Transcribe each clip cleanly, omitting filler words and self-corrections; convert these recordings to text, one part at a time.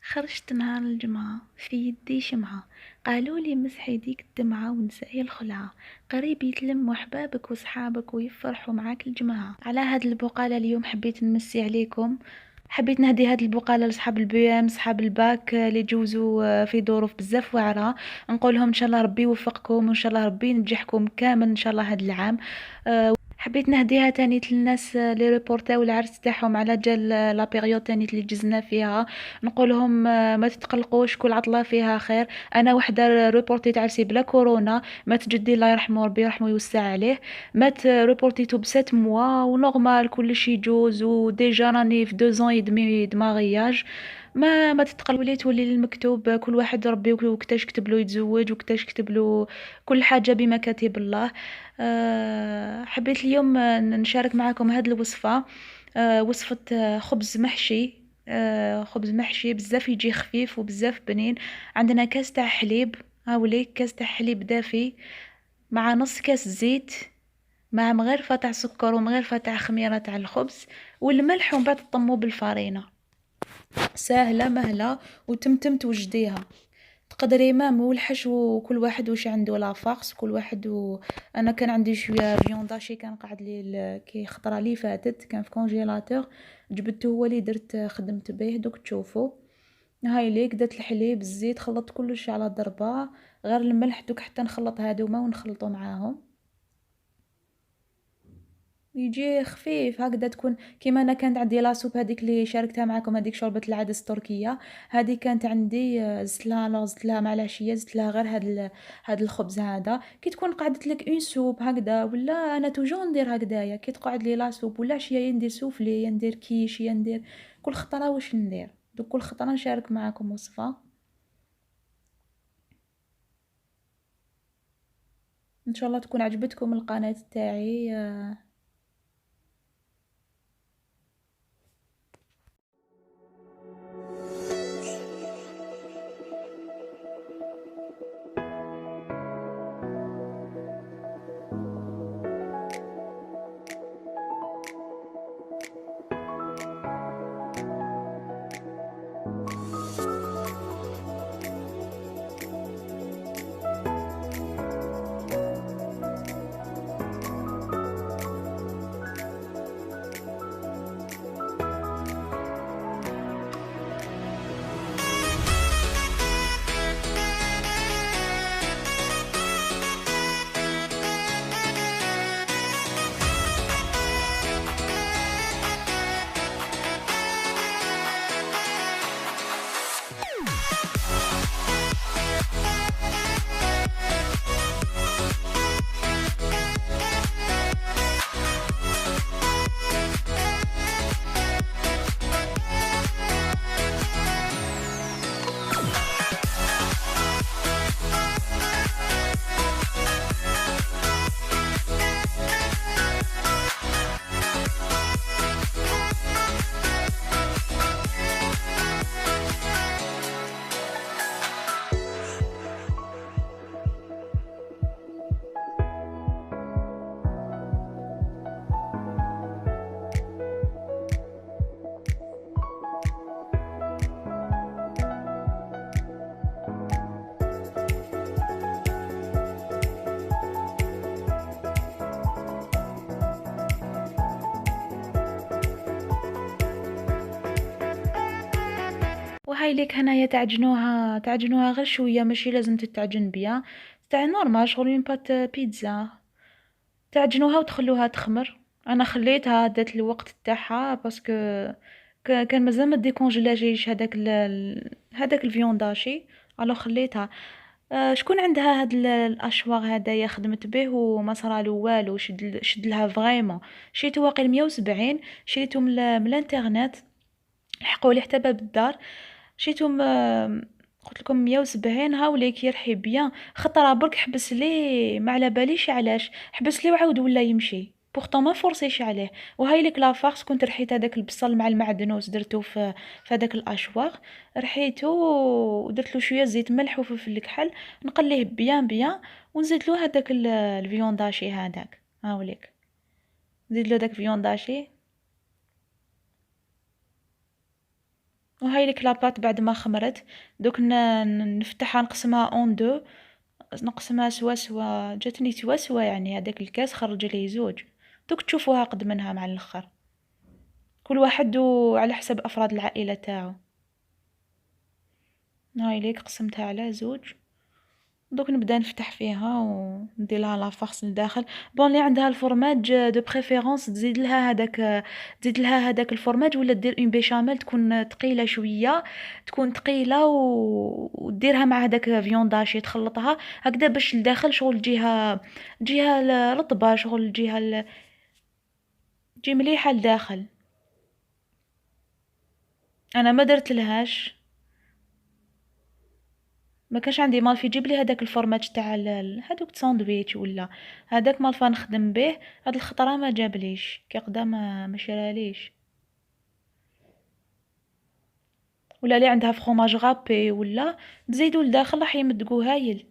خرجت نهار الجمعة في يدي شمعة، قالولي مسحي ديك الدمعة ونساي الخلعة، قريب يتلم وحبابك وصحابك ويفرحوا معاك الجماعة. على هاد البقالة اليوم حبيت نمسي عليكم، حبيت نهدي هاد البقالة لصحاب البي ام صحاب الباك اللي جوزوا في ظروف بزاف واعرة. نقولهم ان شاء الله ربي يوفقكم وان شاء الله ربي ينجحكم كامل ان شاء الله هاد العام. حبيت نهديها تانيت للناس اللي ريبورتاو العرس تاعهم على جال لا بيريود تانيت اللي جزنا فيها. نقولهم ما تتقلقوش، كل عطلة فيها خير. انا وحده ريبورتيت عرسي بلا كورونا، مات جدي الله يرحمه ربي يرحمه ويوسع عليه، مات ريبورتيتو بسات موا ونورمال كلشي يجوز، وديجا راني في 2 ans et demi د مارياج. ما تتقل، تولي المكتوب كل واحد ربي وكتاش كتب له يتزوج وكتاش كتب له كل حاجة بما كاتب الله. حبيت اليوم نشارك معاكم هذه الوصفة. وصفة خبز محشي. خبز محشي بزاف يجي خفيف وبزاف بنين. عندنا كاس تاع حليب، هاوليك كاس تاع حليب دافي مع نص كاس زيت مع مغرفة تاع سكر ومغرفة تاع خميرة تاع الخبز والملح، ومن بعد تطمو بالفارينة. ساهلة مهلة وتمتم توجديها. تقدري مام والحشو كل واحد واش عنده لا فارس كل واحد انا كان عندي شويه فيونداشي كان قاعد لي كي خطره لي فاتت كان في كونجيلاتور، جبدته هو اللي درت خدمت به دوك تشوفوا. هاي ليك درت الحليب الزيت خلطت كلش على ضربه، غير الملح دوك حتى نخلط هادوما ونخلطو معاهم يجي خفيف هكذا. تكون كيما انا كانت عندي لاصوب هذيك اللي شاركتها معكم، هذيك شوربه العدس التركيه، هذه كانت عندي زدت لها مع العشيه زدت لها غير هاد الخبز هذا. كي تكون قعدت لك اون سوب هكذا، ولا انا توجور ندير هكذايا كي تقعد لي لاصوب ولا عشيه ندير سوفلي ندير كيش ندير كل خطره واش ندير. دوك كل خطره نشارك معكم وصفه. ان شاء الله تكون عجبتكم القناه تاعي. وهاي ليك هنايا تعجنوها غير شويه، ماشي لازم تتعجن بيا، تاع نورمال شغل من بات بيتزا. تعجنوها وتخلوها تخمر. انا خليتها دات الوقت تاعها باسكو كان مازال ما ديكونجيلاجيش هذاك الفيونداشي، الو خليتها. شكون عندها هاد الاشواغ هدايا خدمت به وما صرالو والو، شد لها فريمون. شريتو واقيلا 170، شريتو من الانترنت، لحقولي حتى باب الدار. شريتهم قلت لكم 170. هاوليك يرحي بيان، خطره برك حبس لي ما على باليش علاش حبس لي وعاود ولا يمشي بورطون ما فورسيش عليه. وهاي ليك لافارس كنت رحيت هذاك البصل مع المعدنوس درتو في هذاك الاشواغ، رحيته ودرت له شويه زيت ملح وفلفل الكحل، نقليه بيان بيان ونزيد له هذاك الفيونداشي هذاك. هاوليك نزيد له داك الفيونداشي وهاي لك لاباط بعد ما خمرت. دوك نفتحها نقسمها اون دو، نقسمها سوا سوا، جاتني سوا سوا يعني هذاك الكاس خرج لي زوج. دوك تشوفوها قد منها مع الاخر، كل واحد على حسب افراد العائله تاعو. هاي ليك قسمتها على زوج. دوك نبدا نفتح فيها وندير لها لافارس لداخل. بون اللي عندها الفرماج دو بريفيرونس تزيد لها هذاك، تزيد لها هذاك الفرماج، ولا دير اون بيشاميل تكون ثقيله شويه، تكون ثقيله وديرها مع هذاك فيونداشي تخلطها هكذا باش لداخل شغل جهه رطبه، شغل تجي مليحه لداخل. انا ما درت لهاش، ما كانش عندي مالفي يجيب لي هذاك الفورماج تاع هذوك ساندويتش ولا هذاك مالفا نخدم به. هاد الخطره ما جابليش كي قدا ما شراليش. ولا اللي عندها فخوماج غابي ولا تزيدو لداخل راح يمدقو هايل.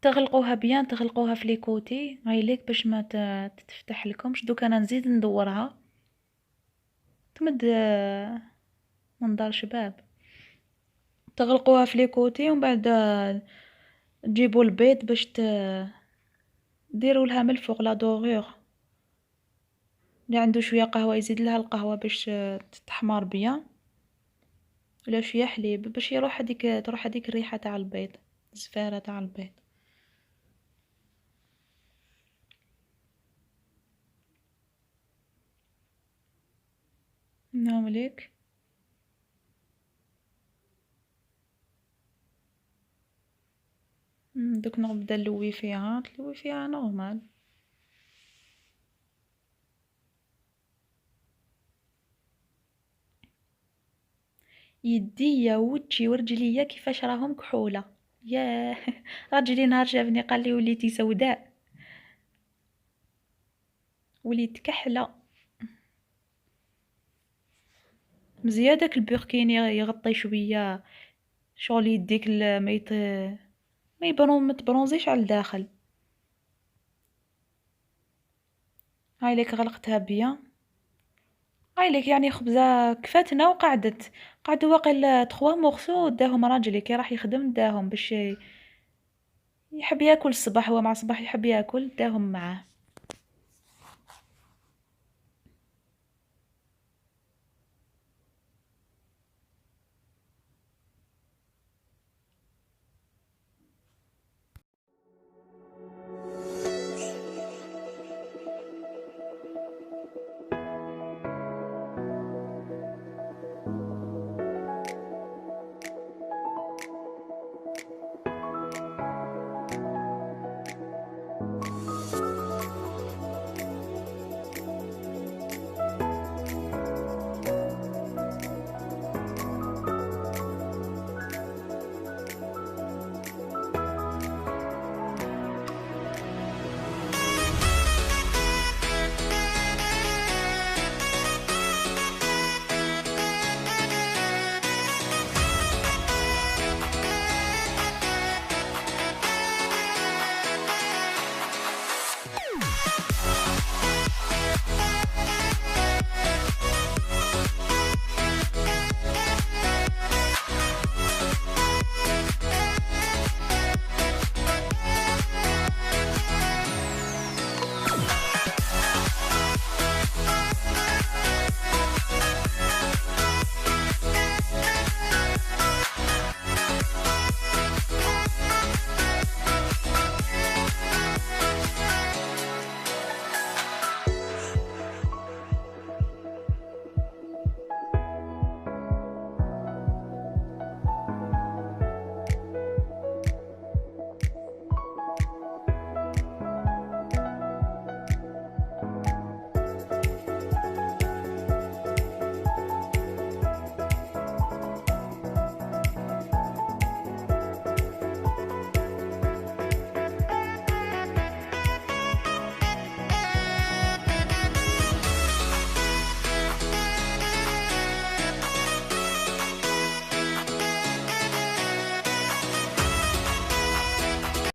تغلقوها بيان، تغلقوها في لي كوتي هاي ليك باش ما تتفتح لكمش. دوك انا نزيد ندورها تمد من دار شباب. تغلقوها في لي كوتي ومن بعد تجيبوا البيض باش ديروا لها من الفوق لا دوغور. اللي عنده شويه قهوه يزيد لها القهوه باش تتحمر بيان، ولا شويه حليب باش تروح هذيك الريحه تاع البيض، الزفاره تاع البيض. نعم ليك. دوك نبدا نلوي فيها، تلوي فيها نورمال. يديا ووجهي ورجليا كيفاش راهم كحولة. ياه راجلي نهار شافني قال لي وليتي سوداء، وليت كحلة. مزيان داك البوركين يغطي شوية شغل يديك ما تبرونزيش على الداخل. هاي ليك غلقتها بيا. هاي ليك يعني خبزة كفاتنا وقعدت. قعدوا واقيلا 3 مورسو داهم راجلي كي راح يخدم داهم باش يحب ياكل الصباح، هو مع الصباح يحب ياكل داهم معاه.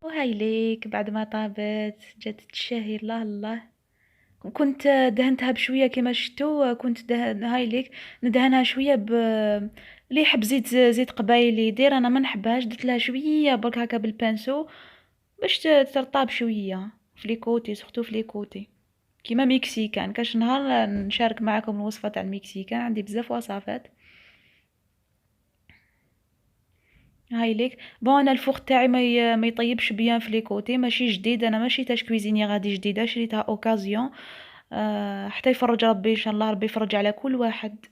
وهاي ليك بعد ما طابت جات تشهي. الله الله. كنت دهنتها بشويه كيما شفتو. كنت هاي ليك ندهنها شويه اللي يحب زيت قبايلي يدير. انا ما نحبهاش، درت لها شويه برك هكا بالبانسو باش ترطاب شويه في لي كوتي، سورتو في لي كوتي كيما مكسيكان. كاش نهار نشارك معكم الوصفه تاع المكسيكان، عندي بزاف وصفات. هاي ليك بون انا الفوق تاعي ما يطيبش بيان في لي كوتي، ماشي جديد، انا ماشي تاش كويزيني غادي جديده، شريتها اوكازيون. حتى يفرج ربي ان شاء الله، ربي يفرج على كل واحد.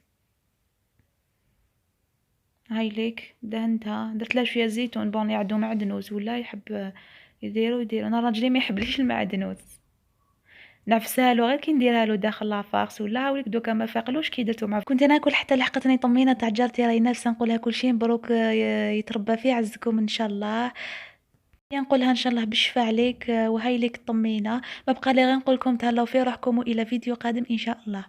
هاي ليك دهنتها، درت لها شويه زيتون. بون يعدو معدنوس ولا يحب يديرو انا راجلي ما يحبليش المعدنوس، نعفسها له غير كي نديرها له داخل لافاغس ولا هاوليك دوكا ما فاقلوش كي درتو مع. كنت ناكل حتى لحقتني طمينه تاع جارتي راهي نافسه نقولها كل شيء مبروك يتربى فيه عزكم ان شاء الله. نقولها ان شاء الله بالشفا عليك. وهاي ليك الطمينه. ما بقى لي غير نقول لكم تهلاو في روحكم والى فيديو قادم ان شاء الله.